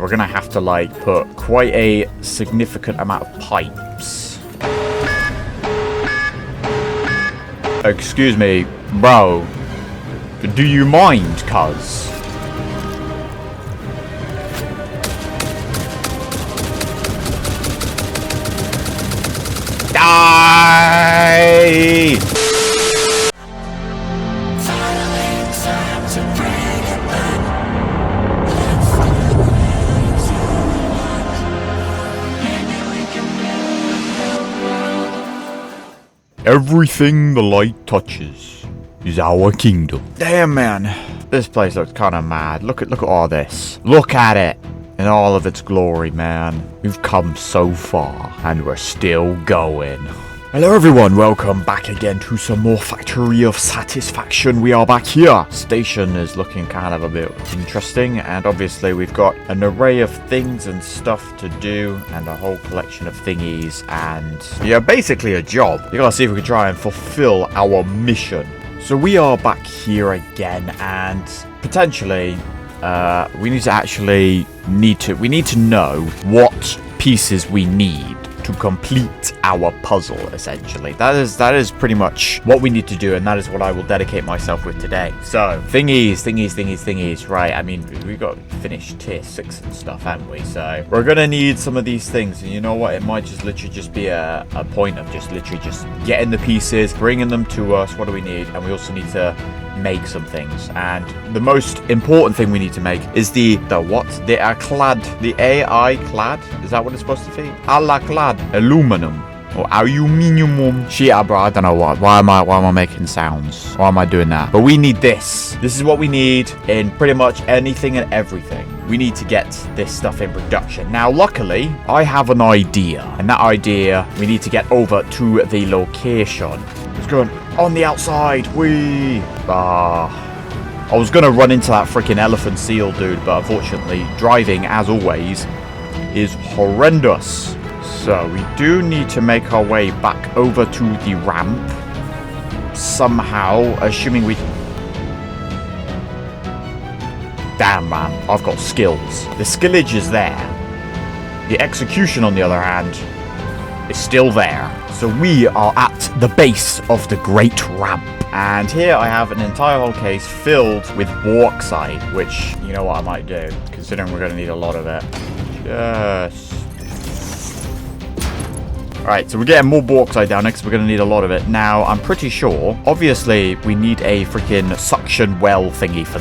we're gonna have to like put quite a significant amount of pipes. Excuse me, bro. Do you mind, cuz? Die! Everything the light touches is our kingdom. Damn, man. This place looks kind of mad. Look at all this. Look at it in all of its glory, man. We've come so far, and we're still going. Hello everyone, welcome back again to some more Factory of Satisfaction. We are back here. Station is looking kind of a bit interesting, and obviously we've got an array of things and stuff to do, and a whole collection of thingies, and yeah, basically a job. You gotta see if we can try and fulfill our mission. So we are back here again, and potentially we need to know what pieces we need to complete our puzzle, essentially. That is pretty much what we need to do, and that is what I will dedicate myself with today. So, thingies. Right, I mean, we got finished tier 6 and stuff, haven't we? So, we're gonna need some of these things, and you know what? It might just literally just be a point of just literally just getting the pieces, bringing them to us. What do we need? And we also need to make some things, and the most important thing we need to make is the AI clad. Is that what it's supposed to be? Allah clad aluminum or aluminium. Shit, bro, I don't know what. Why am I making sounds? Why am I doing that? But we need this. This is what we need in pretty much anything and everything. We need to get this stuff in production. Now, luckily, I have an idea, and that idea we need to get over to the location. It's going on the outside. I was gonna run into that freaking elephant seal dude, but unfortunately, driving, as always, is horrendous. So we do need to make our way back over to the ramp somehow, assuming we... Damn, man, I've got skills. The skillage is there. The execution, on the other hand, is still there. So we are at the base of the Great Ramp. And here I have an entire whole case filled with bauxite, which, you know what I might do, considering we're going to need a lot of it. Alright, so we're getting more bauxite down next. We're going to need a lot of it. Now, I'm pretty sure, obviously, we need a freaking suction well thingy for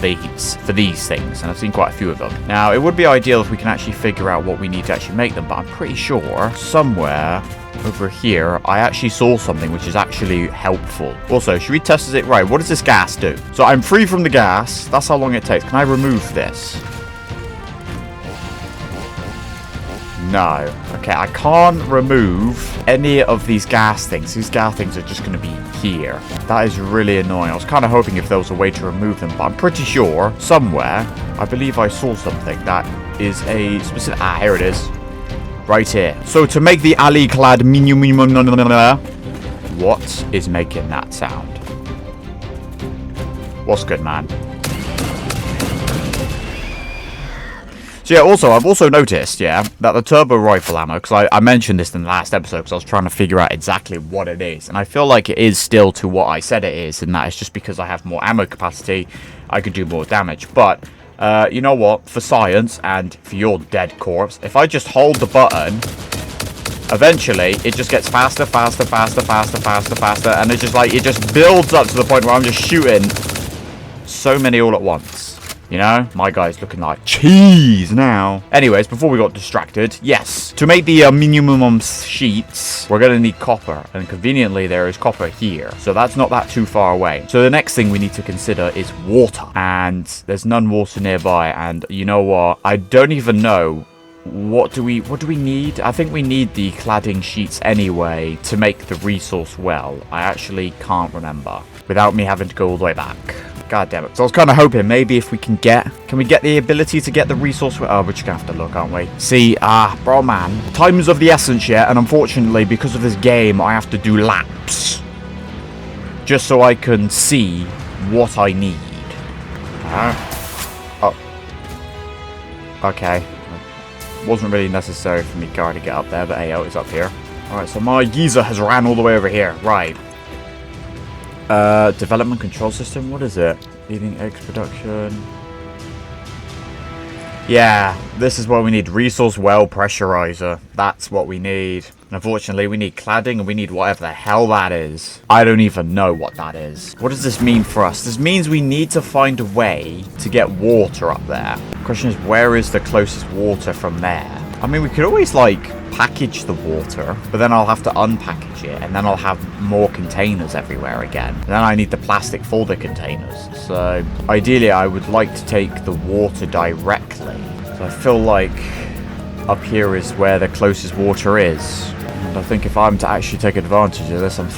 these things. And I've seen quite a few of them. Now, it would be ideal if we can actually figure out what we need to actually make them. But I'm pretty sure somewhere over here, I actually saw something which is actually helpful. Also, should we test it? Right, what does this gas do? So I'm free from the gas. That's how long it takes. Can I remove this? No. Okay, I can't remove any of these gas things. These gas things are just going to be here. That is really annoying. I was kind of hoping if there was a way to remove them, but I'm pretty sure somewhere, I believe I saw something that is a specific... Ah, here it is. Right here. So to make the alley-clad what is making that sound? What's good, man? So yeah, also, I've also noticed, yeah, that the turbo rifle ammo, because I mentioned this in the last episode, because I was trying to figure out exactly what it is, and I feel like it is still to what I said it is, and that is just because I have more ammo capacity, I could do more damage. But, you know what, for science, and for your dead corpse, if I just hold the button, eventually, it just gets faster, and it just builds up to the point where I'm just shooting so many all at once. You know, my guy's looking like cheese now. Anyways, before we got distracted, yes, to make the minimum sheets, we're going to need copper. And conveniently, there is copper here. So that's not that too far away. So the next thing we need to consider is water. And there's none water nearby. And you know what? I don't even know. What do we need? I think we need the cladding sheets anyway to make the resource well. I actually can't remember without me having to go all the way back. God damn it. So I was kind of hoping maybe if we can we get the ability to get the resource? Oh, we're just gonna have to look, aren't we? See, bro, man. Time is of the essence, yeah, and unfortunately, because of this game, I have to do laps. Just so I can see what I need. Oh. Okay. Wasn't really necessary for me car to get up there, but hey, it's up here. Alright, so my geezer has ran all the way over here. Right. Development control system? What is it? Leading eggs production. Yeah, this is what we need. Resource well pressurizer. That's what we need. And unfortunately, we need cladding and we need whatever the hell that is. I don't even know what that is. What does this mean for us? This means we need to find a way to get water up there. The question is, where is the closest water from there? I mean, we could always, like, package the water, but then I'll have to unpackage it, and then I'll have more containers everywhere again. And then I need the plastic for the containers. So, ideally, I would like to take the water directly. So I feel like up here is where the closest water is. And I think if I'm to actually take advantage of this, I'm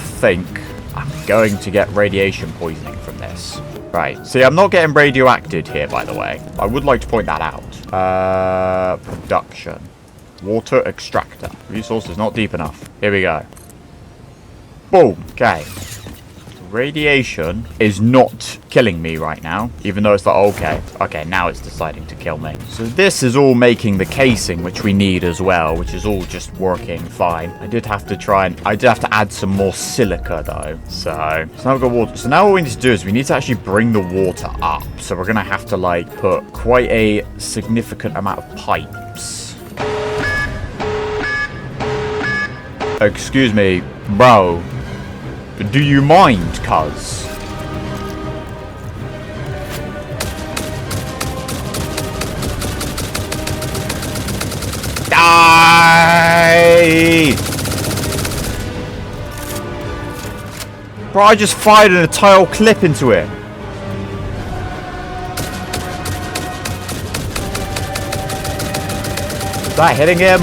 going to get radiation poisoning from this. Right, see, I'm not getting radioactive here, by the way. I would like to point that out. Production. Water extractor. Resource is not deep enough. Here we go. Boom. Okay. Radiation is not killing me right now, even though it's like, okay, now it's deciding to kill me. So this is all making the casing, which we need as well, which is all just working fine. I did have to add some more silica though. So now we've got water. So now what we need to do is we need to actually bring the water up. So we're gonna have to like put quite a significant amount of pipes. Excuse me, bro. Do you mind, cuz? Die! Bro, I just fired an entire clip into it. Is that hitting him?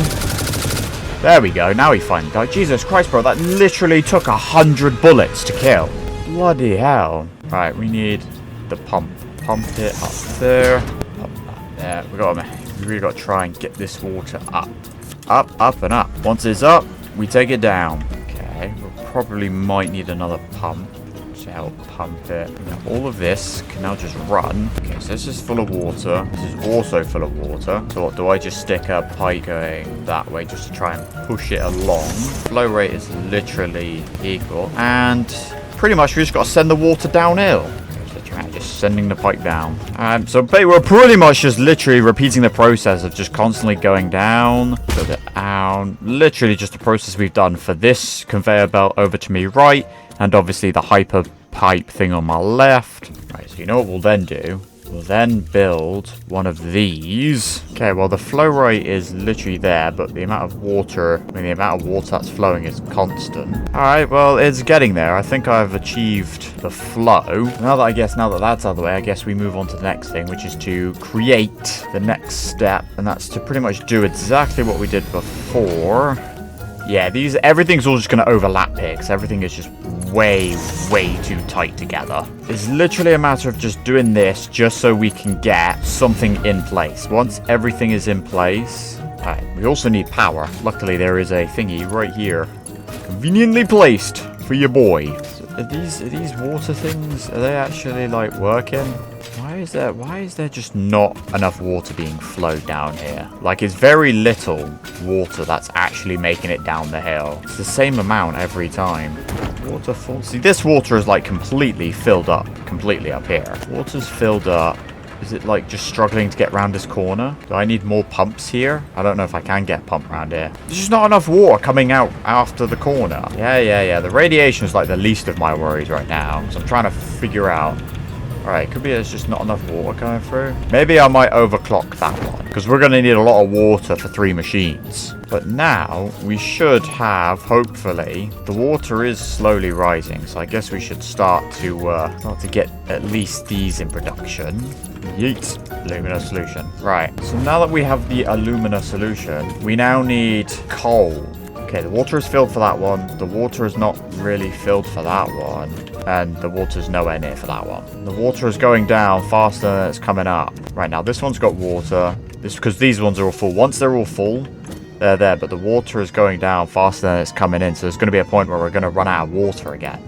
There we go, now he finally died. Jesus Christ, bro, that literally took 100 bullets to kill. Bloody hell. Right, we need the pump. Pump it up there. Up there. We really got to try and get this water up. Up, up, and up. Once it's up, we take it down. Okay, we probably might need another pump to help pump it. Now, all of this can now just run. Okay, so this is full of water. This is also full of water. So what, do I just stick a pipe going that way just to try and push it along? Flow rate is literally equal. And pretty much we just got to send the water downhill. Okay, so try just sending the pipe down. So we're pretty much just literally repeating the process of just constantly going down, put it down. Literally just the process we've done for this conveyor belt over to me right. And obviously the hyper pipe thing on my left. Right, so you know what we'll then do? We'll then build one of these. Okay, well the flow rate is literally there, but the amount of water, the amount of water that's flowing is constant. Alright, well it's getting there. I think I've achieved the flow. Now that that's out of the way, I guess we move on to the next thing, which is to create the next step. And that's to pretty much do exactly what we did before. Yeah, everything's all just going to overlap here, because everything is just way too tight together. It's literally a matter of just doing this just so we can get something in place. Once everything is in place... Alright, we also need power. Luckily, there is a thingy right here. Conveniently placed for your boy. So are these water things, are they actually, like, working? Why is there just not enough water being flowed down here? Like, it's very little water that's actually making it down the hill. It's the same amount every time. Waterfall. See, this water is, like, completely filled up. Completely up here. Water's filled up. Is it, like, just struggling to get around this corner? Do I need more pumps here? I don't know if I can get a pump around here. There's just not enough water coming out after the corner. Yeah. The radiation is, like, the least of my worries right now. So I'm trying to figure out... Alright, could be there's just not enough water coming through. Maybe I might overclock that one, because we're going to need a lot of water for 3 machines. But now, we should have, hopefully, the water is slowly rising, so I guess we should start to get at least these in production. Yeet. Alumina solution. Right, so now that we have the alumina solution, we now need coal. Okay, the water is filled for that one. The water is not really filled for that one. And the water's nowhere near for that one. The water is going down faster than it's coming up. Right, now this one's got water. This because these ones are all full. Once they're all full, they're there. But the water is going down faster than it's coming in. So there's going to be a point where we're going to run out of water again.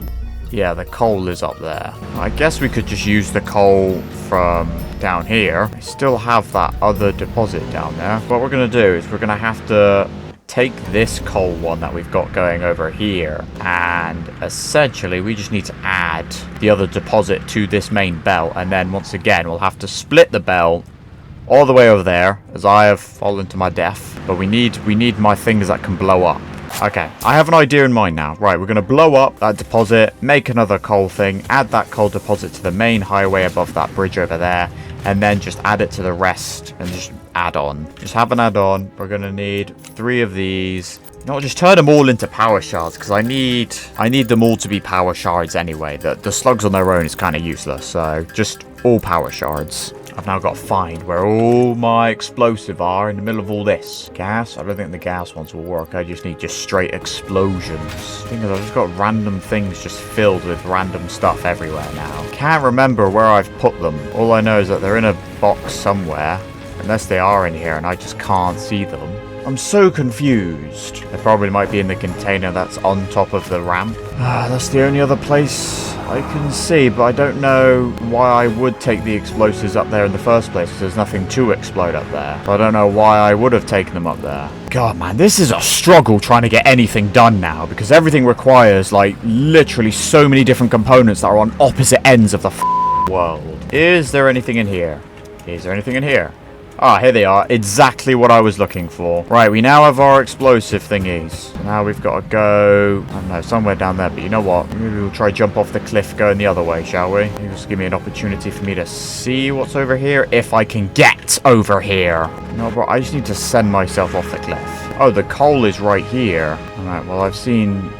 Yeah, the coal is up there. I guess we could just use the coal from down here. I still have that other deposit down there. What we're going to do is we're going to have to take this coal one that we've got going over here, and essentially we just need to add the other deposit to this main belt, and then once again we'll have to split the belt all the way over there, as I have fallen to my death. But we need my things that can blow up. Okay, I have an idea in mind now. Right, we're going to blow up that deposit, make another coal thing, add that coal deposit to the main highway above that bridge over there, and then just add it to the rest and just add on. Just have an add-on. We're going to need 3 of these. No, just turn them all into power shards, because I need them all to be power shards anyway. The slugs on their own is kind of useless, so just all power shards. I've now got to find where all my explosive are in the middle of all this. Gas? I don't think the gas ones will work. I just need just straight explosions. The thing is, I've just got random things just filled with random stuff everywhere now. Can't remember where I've put them. All I know is that they're in a box somewhere. Unless they are in here and I just can't see them. I'm so confused. They probably might be in the container that's on top of the ramp. That's the only other place I can see, but I don't know why I would take the explosives up there in the first place, because there's nothing to explode up there. So I don't know why I would have taken them up there. God, man, this is a struggle trying to get anything done now, because everything requires, like, literally so many different components that are on opposite ends of the world. Is there anything in here? Is there anything in here? Ah, here they are. Exactly what I was looking for. Right, we now have our explosive thingies. So now we've got to go, I don't know, somewhere down there. But you know what? Maybe we'll try jump off the cliff going the other way, shall we? Maybe just give me an opportunity for me to see what's over here. If I can get over here. No, bro, I just need to send myself off the cliff. Oh, the coal is right here. Alright, well, I've seen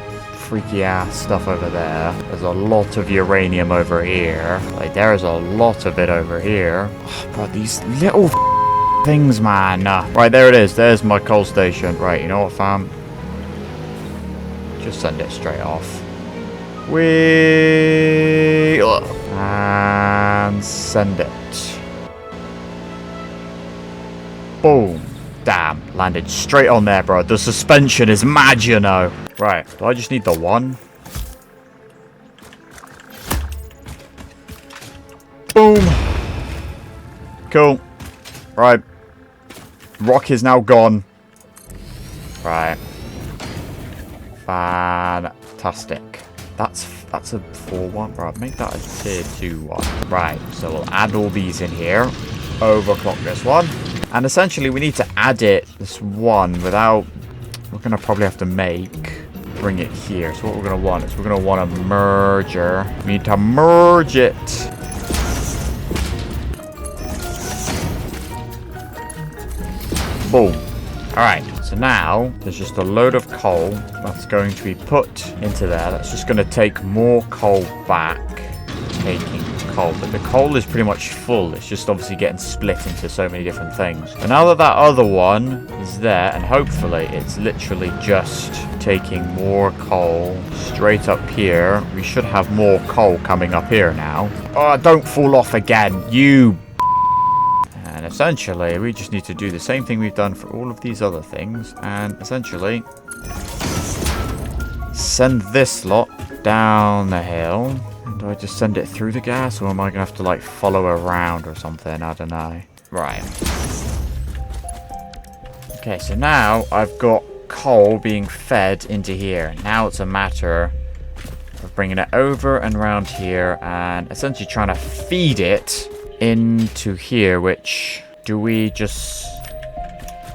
freaky ass stuff over there. There's a lot of uranium over here. Like, there's a lot of it over here. Oh, bro, these little things, man. Right, there it is. There's my coal station. Right, you know what, fam? Just send it straight off. And send it. Boom. Damn. Landed straight on there, bro. The suspension is mad, you know. Right. Do I just need the one? Boom. Cool. Right. Rock is now gone. Right. Fantastic. That's a 4-1. Right, make that a tier 2-1. Right, so we'll add all these in here. Overclock this one. And essentially we need to add it, this one, without... We're going to probably have to bring it here. So what we're going to want is we're going to want a merger. We need to merge it. Boom. Alright, so now there's just a load of coal that's going to be put into there. That's just going to take more coal back. Taking coal, but the coal is pretty much full. It's just obviously getting split into so many different things. But now that other one is there, and hopefully it's literally just taking more coal straight up here. We should have more coal coming up here now. Oh, don't fall off again, you... And essentially, we just need to do the same thing we've done for all of these other things. And essentially, send this lot down the hill. And do I just send it through the gas? Or am I going to have to, like, follow around or something? I don't know. Right. Okay, so now I've got coal being fed into here. Now it's a matter of bringing it over and around here. And essentially trying to feed it into here, which do we just...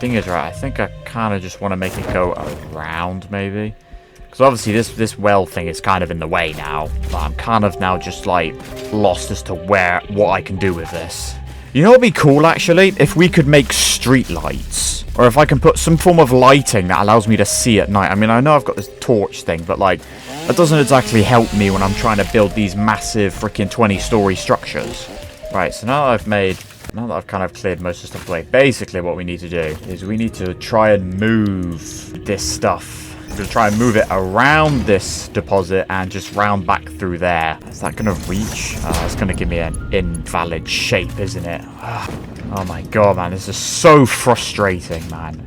Thing is, right, I think I kind of just want to make it go around, maybe. Because obviously this well thing is kind of in the way now. But I'm kind of now just, like, lost as to what I can do with this. You know what would be cool, actually? If we could make street lights. Or if I can put some form of lighting that allows me to see at night. I mean, I know I've got this torch thing, but, like, that doesn't exactly help me when I'm trying to build these massive freaking 20-story structures. Right, so now that I've kind of cleared most of the stuff away, basically what we need to do is we need to try and move this stuff. We're going to try and move it around this deposit and just round back through there. Is that going to reach? It's going to give me an invalid shape, isn't it? Oh my god, man, this is so frustrating, man.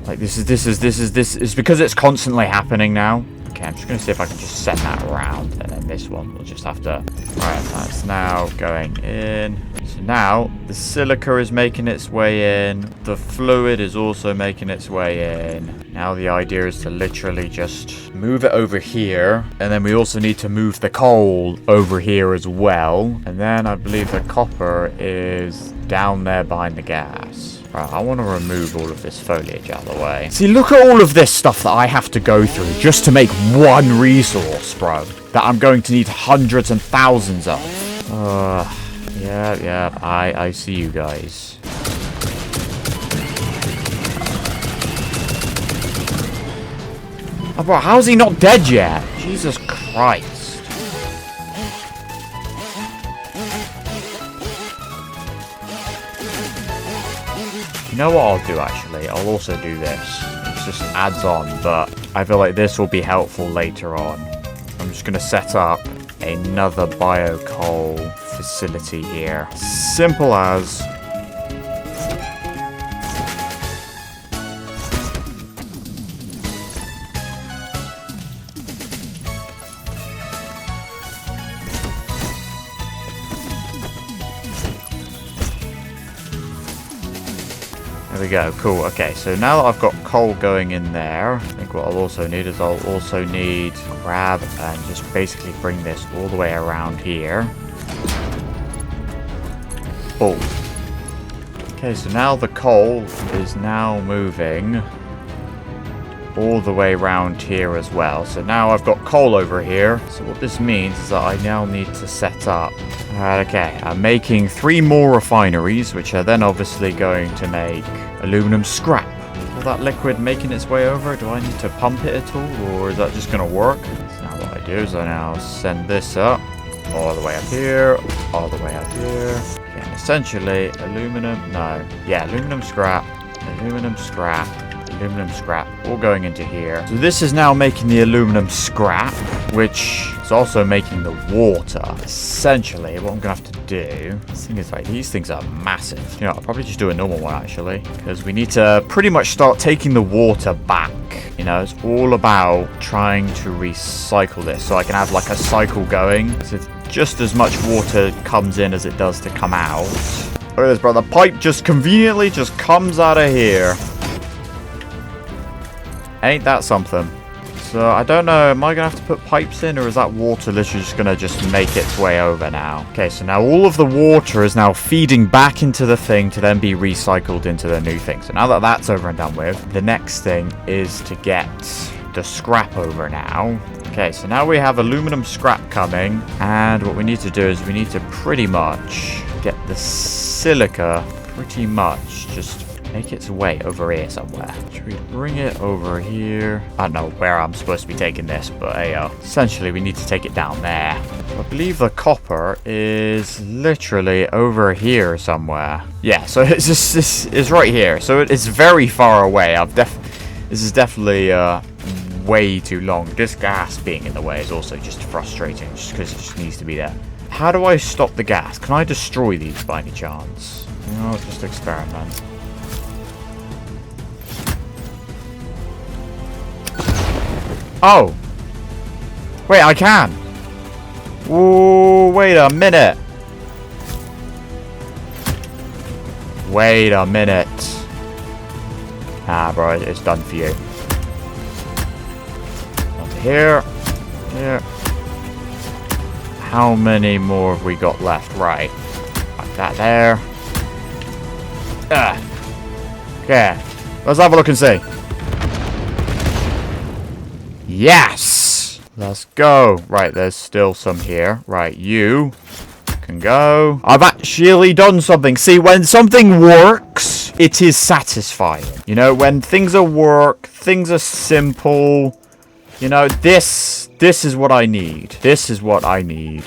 Like, this is because it's constantly happening now. Okay, I'm just going to see if I can just send that around, and then this one will just have to... Right, that's now going in. So now the silica is making its way in. The fluid is also making its way in. Now the idea is to literally just move it over here. And then we also need to move the coal over here as well. And then I believe the copper is down there behind the gas. Right, I want to remove all of this foliage out of the way. See, look at all of this stuff that I have to go through just to make one resource, bro. That I'm going to need hundreds and thousands of. Yeah, I see you guys. Oh, bro, how's he not dead yet? Jesus Christ. You know what I'll do, actually? I'll also do this. It just adds on, but I feel like this will be helpful later on. I'm just going to set up another bio-coal facility here. Simple as... There we go, cool. Okay, so now that I've got coal going in there, I think what I'll also need is I'll also need grab and just basically bring this all the way around here. Boom. Okay, so now the coal is now moving all the way around here as well. So now I've got coal over here. So what this means is that I now need to set up... okay, I'm making 3 more refineries, which are then obviously going to make aluminum scrap. All that liquid making its way over, do I need to pump it at all, or is that just going to work? So now what I do is I now send this up, all the way up here, all the way up here. Okay, and essentially, aluminum scrap, aluminum scrap, aluminum scrap, all going into here. So this is now making the aluminum scrap, which is also making the water. Essentially, what I'm gonna have to do, this thing is like, these things are massive. You know, I'll probably just do a normal one actually, because we need to pretty much start taking the water back. You know, it's all about trying to recycle this, so I can have like a cycle going. So just as much water comes in as it does to come out. Look at this, bro. The pipe just conveniently just comes out of here. Ain't that something? So, I don't know, am I going to have to put pipes in, or is that water literally just going to just make its way over now? Okay, so now all of the water is now feeding back into the thing to then be recycled into the new thing. So now that that's over and done with, the next thing is to get the scrap over now. Okay, so now we have aluminum scrap coming, and what we need to do is we need to pretty much get the silica pretty much just make its way over here somewhere. Should we bring it over here? I don't know where I'm supposed to be taking this, but hey, essentially we need to take it down there. I believe the copper is literally over here somewhere. Yeah, so it's right here. So it's very far away. This is definitely way too long. This gas being in the way is also just frustrating, just because it just needs to be there. How do I stop the gas? Can I destroy these by any chance? No, just experiment. Oh! Wait, I can! Ooh, wait a minute! Wait a minute. Ah, bro, it's done for you. Onto here. Here. How many more have we got left? Right. Like that there. Okay. Let's have a look and see. Yes! Let's go. Right, there's still some here. Right, you can go. I've actually done something. See, when something works, it is satisfying. You know, when things work, things are simple. You know, this is what I need. This is what I need.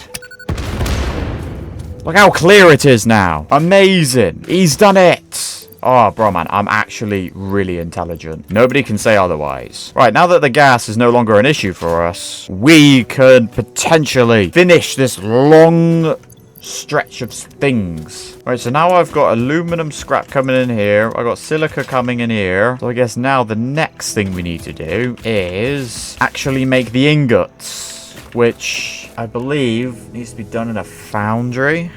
Look how clear it is now. Amazing. He's done it. Oh, bro, man, I'm actually really intelligent. Nobody can say otherwise. Right, now that the gas is no longer an issue for us, we could potentially finish this long stretch of things. Right, so now I've got aluminum scrap coming in here. I've got silica coming in here. So I guess now the next thing we need to do is actually make the ingots, which I believe needs to be done in a foundry.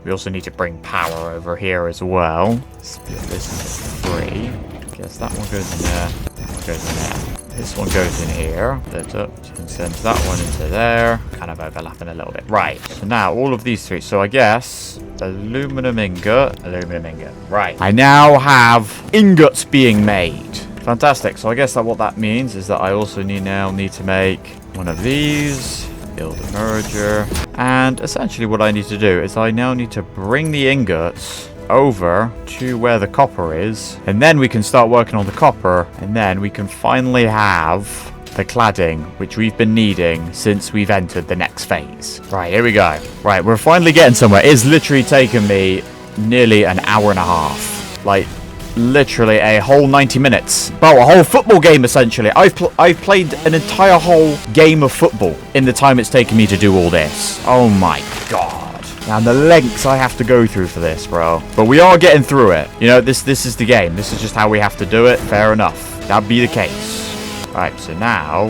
We also need to bring power over here as well. Split this into 3. Guess that one goes in there. That one goes in there. This one goes in here. That's up. And sends that one into there. Kind of overlapping a little bit. Right. So now all of these 3. So I guess aluminum ingot. Aluminum ingot. Right. I now have ingots being made. Fantastic. So I guess that what that means is that I also now need to make one of these. Build a merger. And essentially what I need to do is I now need to bring the ingots over to where the copper is, and then we can start working on the copper, and then we can finally have the cladding, which we've been needing since we've entered the next phase. Right, here we go. Right, we're finally getting somewhere. It's literally taken me nearly an hour and a half. Like, literally a whole 90 minutes. Well, a whole football game, essentially. I've played an entire whole game of football in the time it's taken me to do all this. Oh my god. And the lengths I have to go through for this, bro. But we are getting through it. You know, this is the game. This is just how we have to do it. Fair enough. That'd be the case. Right, so now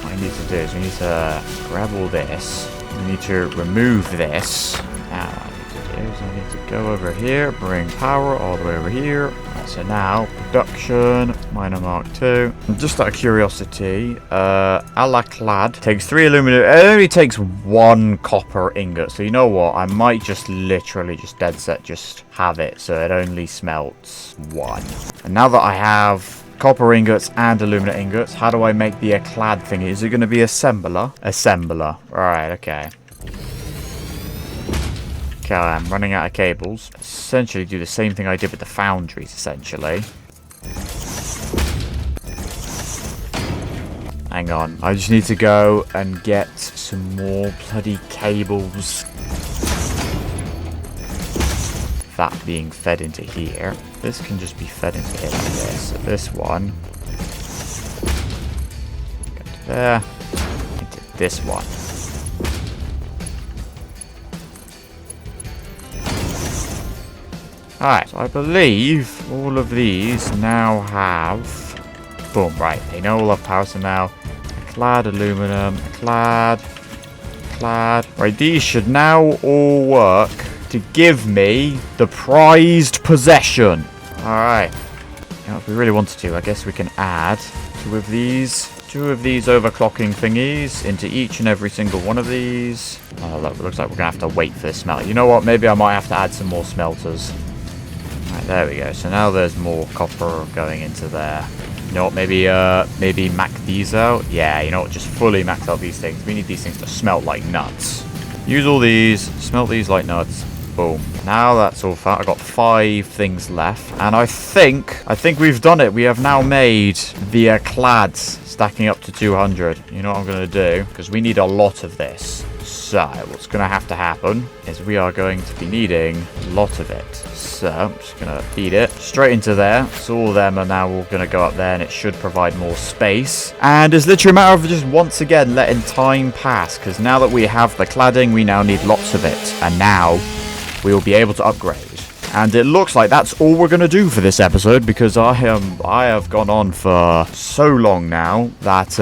what I need to do is we need to grab all this. We need to remove this. Now what I need to do is I need to go over here, bring power all the way over here. Right, so now production, minor mark 2. Just out of curiosity, a la clad takes 3 aluminum. It only takes 1 copper ingot. So you know what? I might just literally just dead set just have it so it only smelts 1. And now that I have copper ingots and aluminum ingots, how do I make the clad thing? Is it going to be assembler? Assembler. Alright, okay. Okay, I'm running out of cables. Essentially do the same thing I did with the foundries, essentially. Hang on. I just need to go and get some more bloody cables. That being fed into here. This can just be fed into here like this. So this one. Go to there. Into this one. Alright, so I believe all of these now have... Boom, right. They know all have power, so now a clad aluminum, a clad. Right, these should now all work to give me the prized possession. Alright. You know, if we really wanted to, I guess we can add 2 of these overclocking thingies into each and every single one of these. Oh, look, it looks like we're going to have to wait for this smelter. You know what? Maybe I might have to add some more smelters. Right, there we go. So now there's more copper going into there. You know what? Maybe max these out. Yeah, you know what? Just fully max out these things. We need these things to smelt like nuts. Use all these. Smelt these like nuts. Boom. Now that's all fat. I got 5 things left, and I think we've done it. We have now made the clads stacking up to 200. You know what I'm gonna do? Because we need a lot of this. So what's going to have to happen is we are going to be needing a lot of it. So I'm just going to feed it straight into there. So all of them are now all going to go up there, and it should provide more space. And it's literally a matter of just once again letting time pass, because now that we have the cladding, we now need lots of it. And now we will be able to upgrade. And it looks like that's all we're going to do for this episode, because I have gone on for so long now that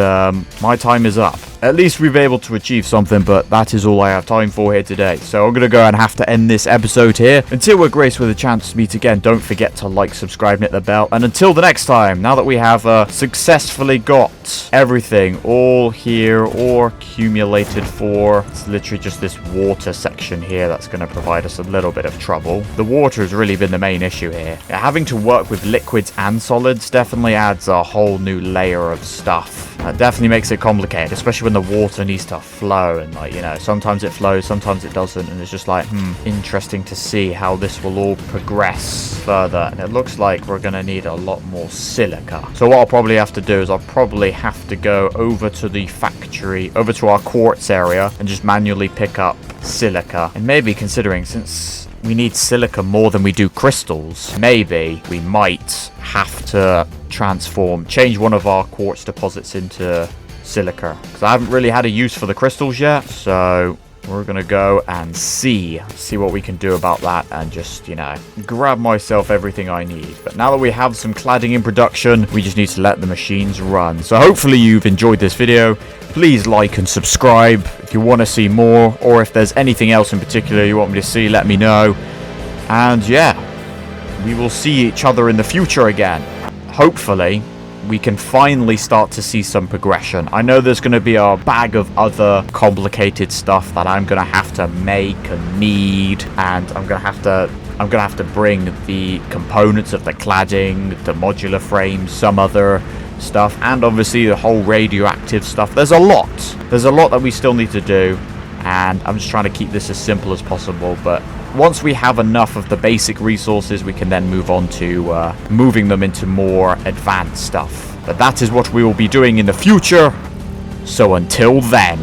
my time is up. At least we've been able to achieve something, but that is all I have time for here today. So I'm going to go and have to end this episode here. Until we're graced with a chance to meet again, don't forget to like, subscribe, and hit the bell. And until the next time, now that we have successfully got everything all here or accumulated for, it's literally just this water section here that's going to provide us a little bit of trouble. The water has really been the main issue here. Having to work with liquids and solids definitely adds a whole new layer of stuff. That definitely makes it complicated, especially when the water needs to flow, and like, you know, sometimes it flows, sometimes it doesn't, and it's just like, interesting to see how this will all progress further. And it looks like we're gonna need a lot more silica. So what I'll probably have to do is I'll probably have to go over to the factory, over to our quartz area, and just manually pick up silica. And maybe, considering since we need silica more than we do crystals, maybe we might have to change one of our quartz deposits into silica, because I haven't really had a use for the crystals yet. So we're gonna go and see what we can do about that, and just, you know, grab myself everything I need. But now that we have some cladding in production, we just need to let the machines run. So hopefully you've enjoyed this video. Please like and subscribe if you want to see more, or if there's anything else in particular you want me to see, let me know. And yeah, we will see each other in the future again. Hopefully we can finally start to see some progression. I know there's going to be a bag of other complicated stuff that I'm going to have to make and need, and I'm going to have to bring the components of the cladding, the modular frames, some other stuff, and obviously the whole radioactive stuff. There's a lot that we still need to do, and I'm just trying to keep this as simple as possible. But once we have enough of the basic resources, we can then move on to moving them into more advanced stuff. But that is what we will be doing in the future. So until then.